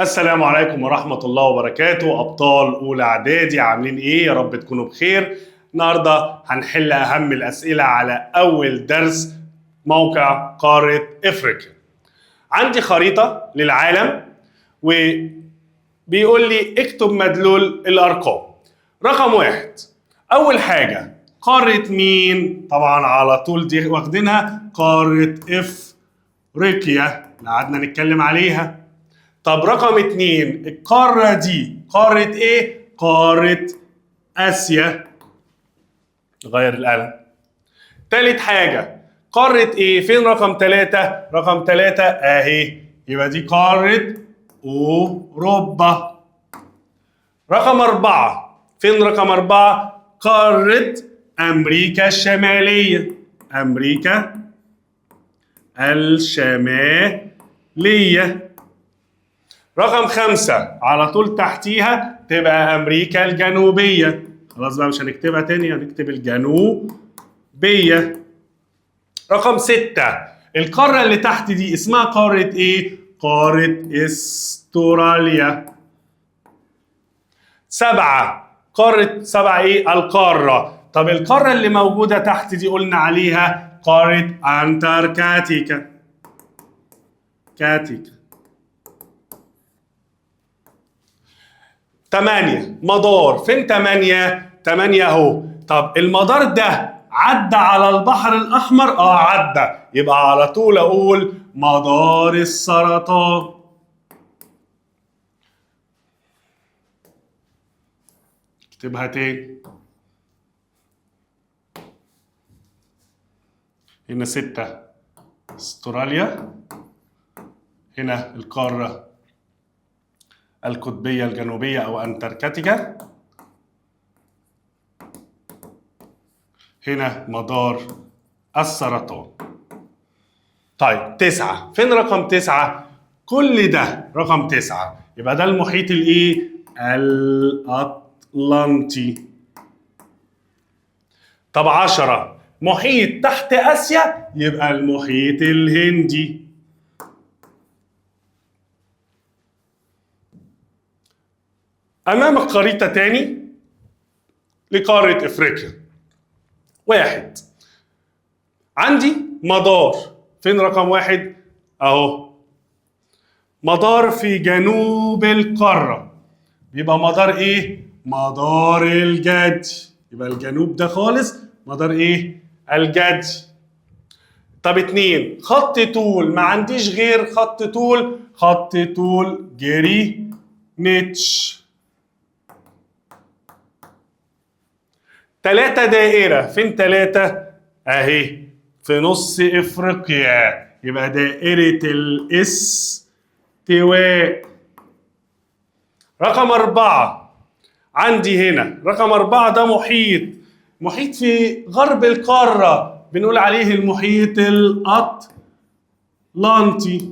السلام عليكم ورحمة الله وبركاته. أبطال أولى إعدادي عاملين إيه؟ يا رب تكونوا بخير. النهاردة هنحل أهم الأسئلة على أول درس موقع قارة إفريقيا. عندي خريطة للعالم وبيقول لي اكتب مدلول الأرقام. رقم 1، أول حاجة قارة مين؟ طبعا على طول دي واخدينها قارة إفريقيا اللي قعدنا نتكلم عليها. طب رقم 2، القارة دي قارة ايه؟ قارة آسيا. غير القلم. تالت حاجة قارة ايه؟ فين رقم 3؟ رقم 3 اهي، يبقى دي قارة أوروبا. رقم 4، فين رقم 4؟ قارة أمريكا الشمالية. أمريكا الشمالية. رقم 5 على طول تحتيها تبقى أمريكا الجنوبية. خلاص بقى مش هنكتبها تاني، هنكتب الجنوبية. رقم 6، القارة اللي تحت دي اسمها قارة إيه؟ قارة استراليا. 7، قارة 7 إيه؟ القارة. طب القارة اللي موجودة تحت دي قلنا عليها قارة أنتاركتيكا. كاتيكا. 8، مدار. فين 8؟ 8 اهو. طب المدار ده عدى على البحر الأحمر؟ عدى، يبقى على طول أقول مدار السرطان. اكتبها تاني. هنا 6 استراليا، هنا القارة القطبية الجنوبية أو أنتاركتيكا، هنا مدار السرطان. طيب 9، فين رقم 9؟ كل ده رقم 9، يبقى ده المحيط الإيه؟ الأطلنطي. طب 10، محيط تحت آسيا يبقى المحيط الهندي. أمامك خريطة تاني لقارة إفريقيا. 1، عندي مدار. فين رقم 1؟ أهو، مدار في جنوب القارة، يبقى مدار إيه؟ مدار الجدي. يبقى الجنوب ده خالص مدار إيه؟ الجدي. طب 2، خط طول. ما عنديش غير خط طول، خط طول جرينتش. 3، دائرة. فين 3؟ اهي في نص افريقيا، يبقى دائرة الاستواء. رقم 4، عندي هنا رقم 4 ده محيط في غرب القارة، بنقول عليه المحيط الأطلنطي.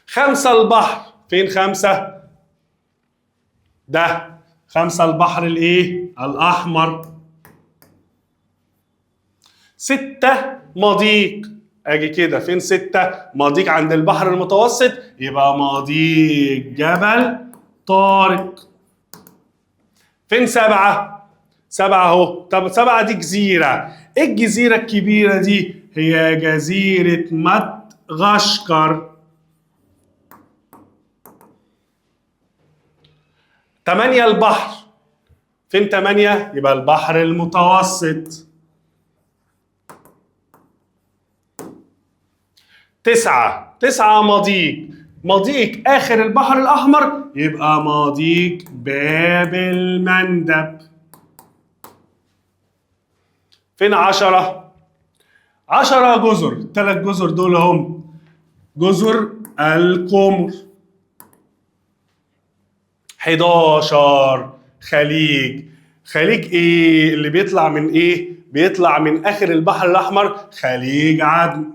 5، البحر. فين 5؟ ده 5 البحر الايه؟ الأحمر. 6، مضيق. اجي كده، فين 6؟ مضيق عند البحر المتوسط، يبقى مضيق جبل طارق. فين 7؟ 7 اهو. طب 7 دي جزيرة. ايه الجزيرة الكبيرة دي؟ هي جزيرة مدغشقر. 8، البحر. فين 8؟ يبقى البحر المتوسط. 9، مضيق آخر البحر الأحمر، يبقى مضيق باب المندب. فين 10؟ 10 جزر. 3 جزر دول هم جزر القمر. 11، خليج. خليج ايه اللي بيطلع من ايه؟ بيطلع من آخر البحر الأحمر، خليج عدن.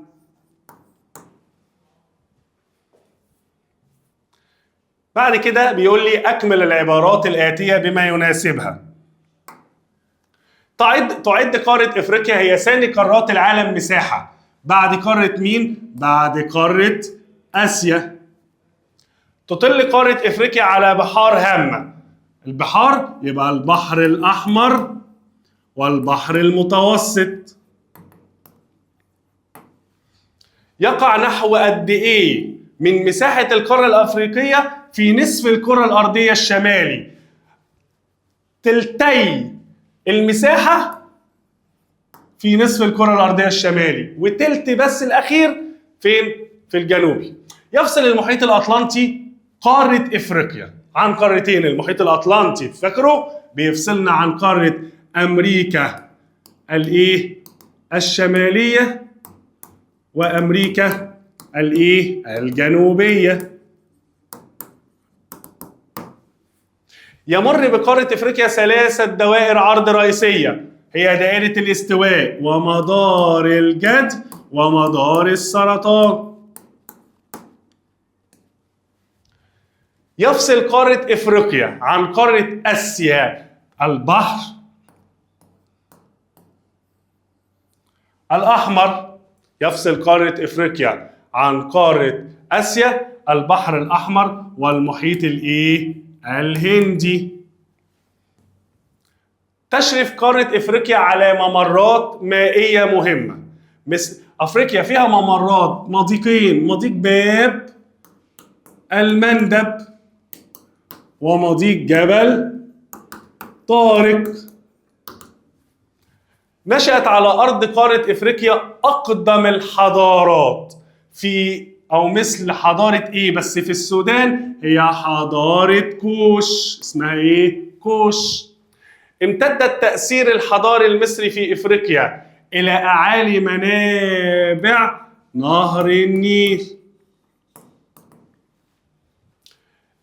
بعد كده بيقول لي أكمل العبارات الآتية بما يناسبها. تعد قارة إفريقيا هي ثاني قارات العالم مساحة بعد قارة مين؟ بعد قارة آسيا. تطل قارة افريقيا على بحار هامة. البحار يبقى البحر الاحمر والبحر المتوسط. يقع نحو قد ايه من مساحة القارة الافريقية في نصف الكرة الارضية الشمالي؟ تلتي المساحة في نصف الكرة الارضية الشمالي، وتلت بس الاخير فين؟ في الجنوبي. يفصل المحيط الاطلنطي قارة افريقيا عن قارتين. المحيط الاطلنطي فاكره بيفصلنا عن قارة امريكا الايه الشمالية وامريكا الايه الجنوبية. يمر بقارة افريقيا 3 دوائر عرض رئيسية، هي دائرة الاستواء ومدار الجدي ومدار السرطان. يفصل قارة افريقيا عن قارة اسيا البحر الاحمر. يفصل قارة افريقيا عن قارة اسيا البحر الاحمر والمحيط الايه الهندي. تشرف قارة افريقيا على ممرات مائية مهمة. مثل افريقيا فيها ممرات مضيقين، مضيق باب المندب ومضيق جبل طارق. نشأت على أرض قارة إفريقيا أقدم الحضارات في أو مثل حضارة إيه بس في السودان، هي حضارة كوش. اسمها إيه؟ كوش. امتد التأثير الحضاري المصري في إفريقيا إلى أعالي منابع نهر النيل.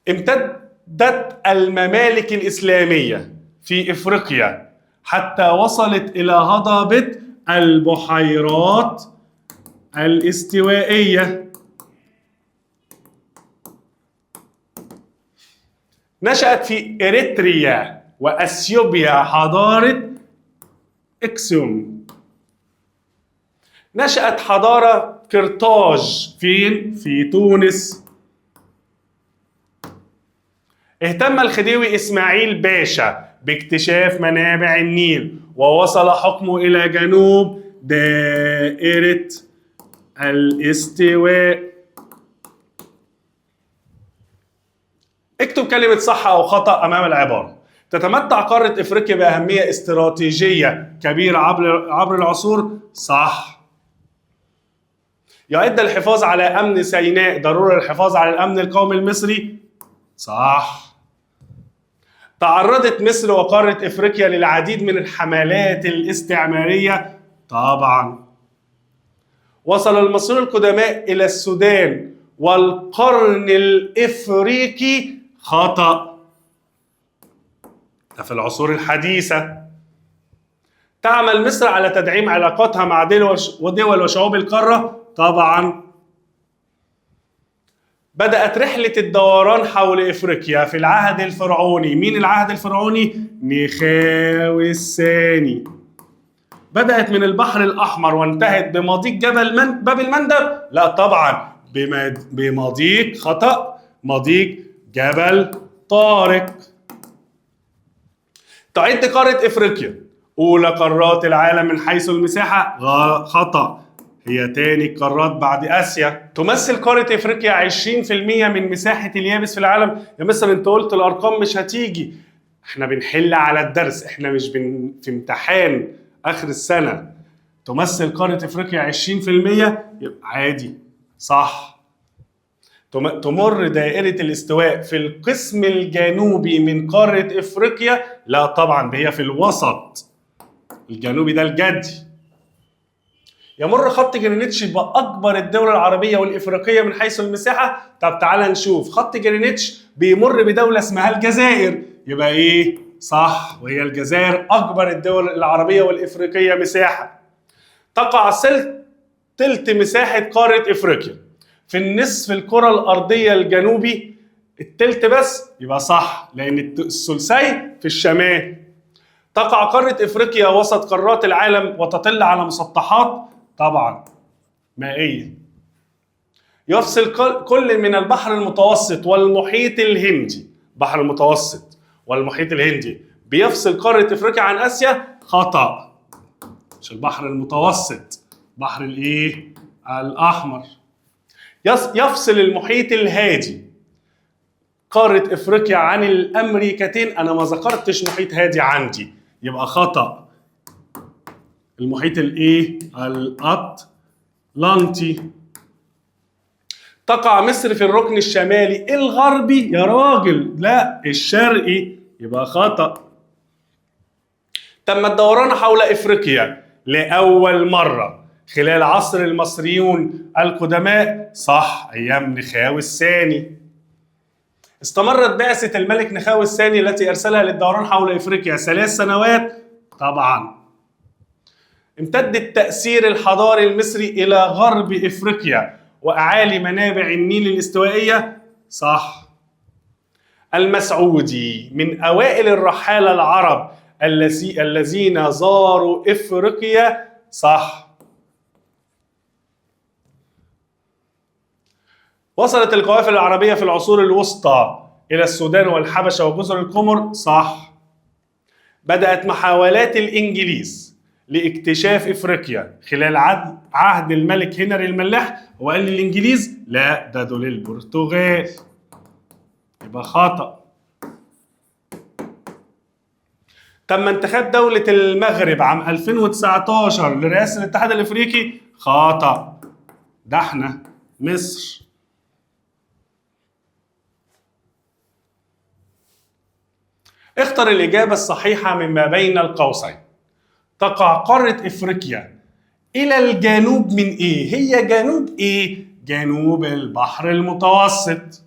امتدت الممالك الإسلامية في إفريقيا حتى وصلت إلى هضبة البحيرات الاستوائية. نشأت في إريتريا وأثيوبيا حضارة إكسوم. نشأت حضارة قرطاج فين؟ في تونس. اهتم الخديوي إسماعيل باشا باكتشاف منابع النيل ووصل حكمه إلى جنوب دائرة الاستواء. اكتب كلمة صح أو خطأ أمام العبارة. تتمتع قارة إفريقيا بأهمية استراتيجية كبيرة عبر العصور. صح. يعد الحفاظ على أمن سيناء ضرورة للحفاظ على الأمن القومي المصري. صح. تعرضت مصر وقارة إفريقيا للعديد من الحملات الاستعمارية. طبعا. وصل المصريون القدماء إلى السودان والقرن الإفريقي. خطأ. ده في العصور الحديثة. تعمل مصر على تدعيم علاقاتها مع دول وشعوب القارة. طبعا. بدأت رحلة الدوران حول إفريقيا في العهد الفرعوني. مين العهد الفرعوني؟ نخاوي الثاني. بدأت من البحر الأحمر وانتهت بمضيق باب المندب. لا طبعا، بمضيق خطأ مضيق جبل طارق. تعد قارة إفريقيا أولى قارات العالم من حيث المساحة. خطأ، هي تاني قارات بعد آسيا. تمثل قارة إفريقيا 20% من مساحة اليابس في العالم. يا مستر أنت قلت الأرقام مش هتيجي. احنا بنحل على الدرس، احنا مش في امتحان آخر السنة. تمثل قارة إفريقيا 20%، يبقى عادي. صح. تمر دائرة الاستواء في القسم الجنوبي من قارة إفريقيا. لا طبعا، هي في الوسط. الجنوبي ده الجدي. يمر خط جرينتش بأكبر الدول العربية والإفريقية من حيث المساحة. طب تعالى نشوف. خط جرينتش بيمر بدولة اسمها الجزائر. يبقى إيه؟ صح، وهي الجزائر أكبر الدول العربية والإفريقية مساحة. تقع تلت مساحة قارة إفريقيا في النصف الكرة الأرضية الجنوبي. التلت بس، يبقى صح، لأن الثلثي في الشمال. تقع قارة إفريقيا وسط قارات العالم وتطل على مسطحات طبعا مائية. يفصل كل من البحر المتوسط والمحيط الهندي. بحر المتوسط والمحيط الهندي بيفصل قارة افريقيا عن اسيا. خطأ، مش البحر المتوسط، بحر الايه؟ الاحمر. يفصل المحيط الهادي قارة افريقيا عن الامريكتين. انا ما ذكرتش محيط هادي عندي، يبقى خطأ. المحيط الايه؟ الاطلنطي. تقع مصر في الركن الشمالي الغربي. يا راجل لا، الشرقي، يبقى خطأ. تم الدوران حول افريقيا لأول مرة خلال عصر المصريون القدماء. صح، ايام نخاوي الثاني. استمرت بعثة الملك نخاوي الثاني التي ارسلها للدوران حول افريقيا 3 سنوات. طبعا. امتد التأثير الحضاري المصري إلى غرب إفريقيا وأعالي منابع النيل الاستوائية. صح. المسعودي من أوائل الرحالة العرب الذين زاروا إفريقيا. صح. وصلت القوافل العربية في العصور الوسطى إلى السودان والحبشة وجزر القمر. صح. بدأت محاولات الإنجليز لاكتشاف افريقيا خلال عهد الملك هنري الملاح. وقال للانجليز لا، ده دول البرتغال، يبقى خطأ. تم انتخاب دولة المغرب عام 2019 لرئاسة الاتحاد الافريقي. خطأ، ده احنا مصر. اختر الإجابة الصحيحة مما بين القوسين. تقع قارة افريقيا الى الجنوب من ايه؟ هي جنوب ايه؟ جنوب البحر المتوسط.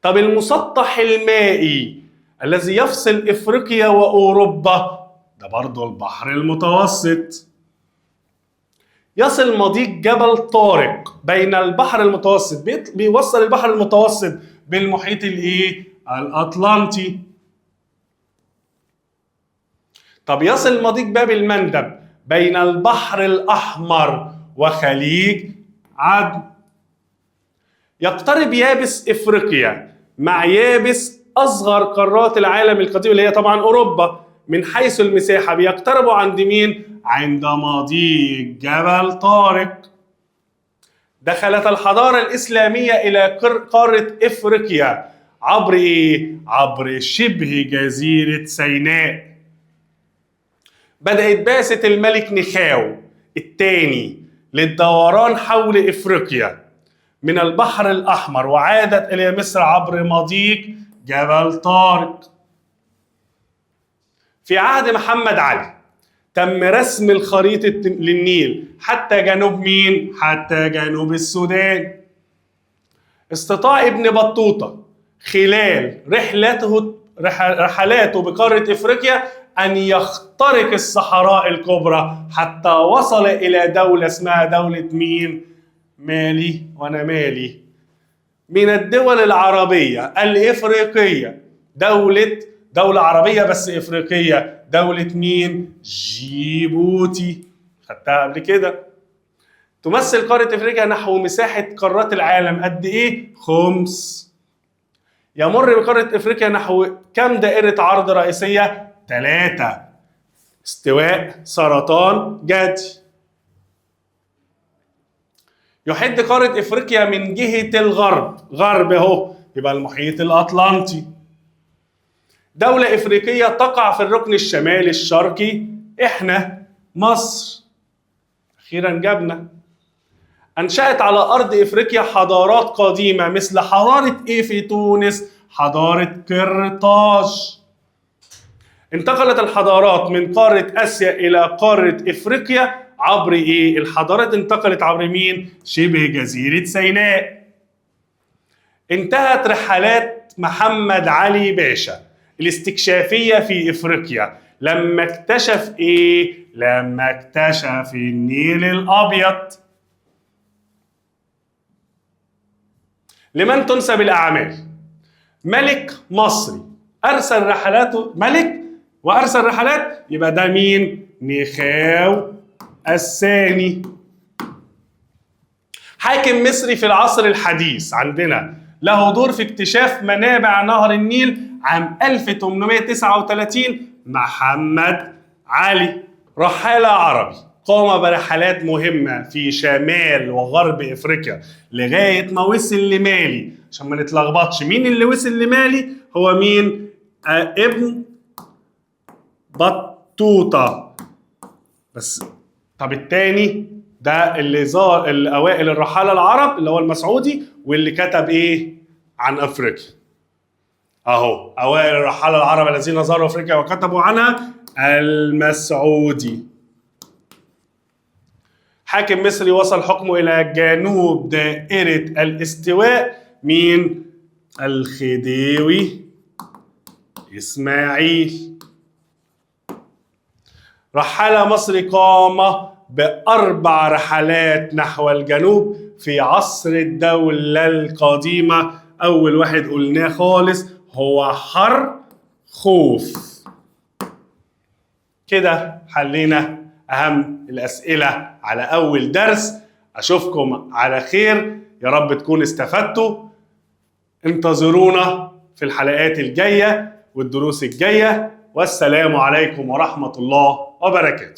طب المسطح المائي الذي يفصل افريقيا واوروبا ده برضه البحر المتوسط. يصل مضيق جبل طارق بين البحر المتوسط، بيوصل البحر المتوسط بالمحيط الايه؟ الاطلنطي. طب يصل مضيق باب المندب بين البحر الأحمر وخليج عدن. يقترب يابس إفريقيا مع يابس أصغر قارات العالم القديم اللي هي طبعا أوروبا من حيث المساحة. بيقتربوا عند مين؟ عند مضيق جبل طارق. دخلت الحضارة الإسلامية إلى قارة إفريقيا عبر إيه؟ عبر شبه جزيرة سيناء. بدأت بعثة الملك نخاو الثاني للدوران حول إفريقيا من البحر الأحمر وعادت إلى مصر عبر مضيق جبل طارق. في عهد محمد علي تم رسم الخريطة للنيل حتى جنوب مين؟ حتى جنوب السودان. استطاع ابن بطوطة خلال رحلاته بقارة إفريقيا أن يخترق الصحراء الكبرى حتى وصل إلى دولة اسمها دولة مين؟ مالي. وأنا مالي من الدول العربية الإفريقية. دولة عربية بس إفريقية. دولة مين؟ جيبوتي، خدتها قبل كده. تمثل قارة إفريقيا نحو مساحة قارات العالم قد إيه؟ 5. يمر بقارة إفريقيا نحو كم دائرة عرض رئيسية؟ 3. استواء، سرطان، جدي. يحد قارة إفريقيا من جهة الغرب، غرب أهو، يبقى المحيط الأطلنطي. دولة إفريقية تقع في الركن الشمالي الشرقي. إحنا مصر. أخيرا جبنا. أنشأت على أرض إفريقيا حضارات قديمة مثل حضارة إيه في تونس؟ حضارة قرطاج. انتقلت الحضارات من قارة آسيا إلى قارة إفريقيا عبر إيه؟ الحضارات انتقلت عبر مين؟ شبه جزيرة سيناء. انتهت رحلات محمد علي باشا الاستكشافية في إفريقيا لما اكتشف إيه؟ لما اكتشف النيل الأبيض. لمن تنسب الأعمال؟ ملك مصري أرسل رحلاته، ملك وأرسل رحلات، يبقى ده مين؟ نخاو الثاني. حاكم مصري في العصر الحديث عندنا له دور في اكتشاف منابع نهر النيل عام 1839، محمد علي. رحالة عربي قام برحلات مهمة في شمال وغرب افريقيا لغاية ما وصل لمالي. عشان ما نتلخبطش، مين اللي وصل لمالي؟ هو مين؟ ابن بطوطة. بس طب التاني ده اللي زار الاوائل الرحالة العرب اللي هو المسعودي، واللي كتب ايه عن افريقيا اهو. اوائل الرحالة العرب الذين زاروا افريقيا وكتبوا عنها المسعودي. حاكم مصري وصل حكمه الى جنوب دائرة الاستواء، مين؟ الخديوي اسماعيل. رحالة مصري قام ب4 رحلات نحو الجنوب في عصر الدولة القديمة. أول واحد قلناه خالص هو حرخوف. كده حلينا أهم الأسئلة على أول درس. أشوفكم على خير، يا رب تكون استفدتوا. انتظرونا في الحلقات الجاية والدروس الجاية، والسلام عليكم ورحمة الله وبركاته.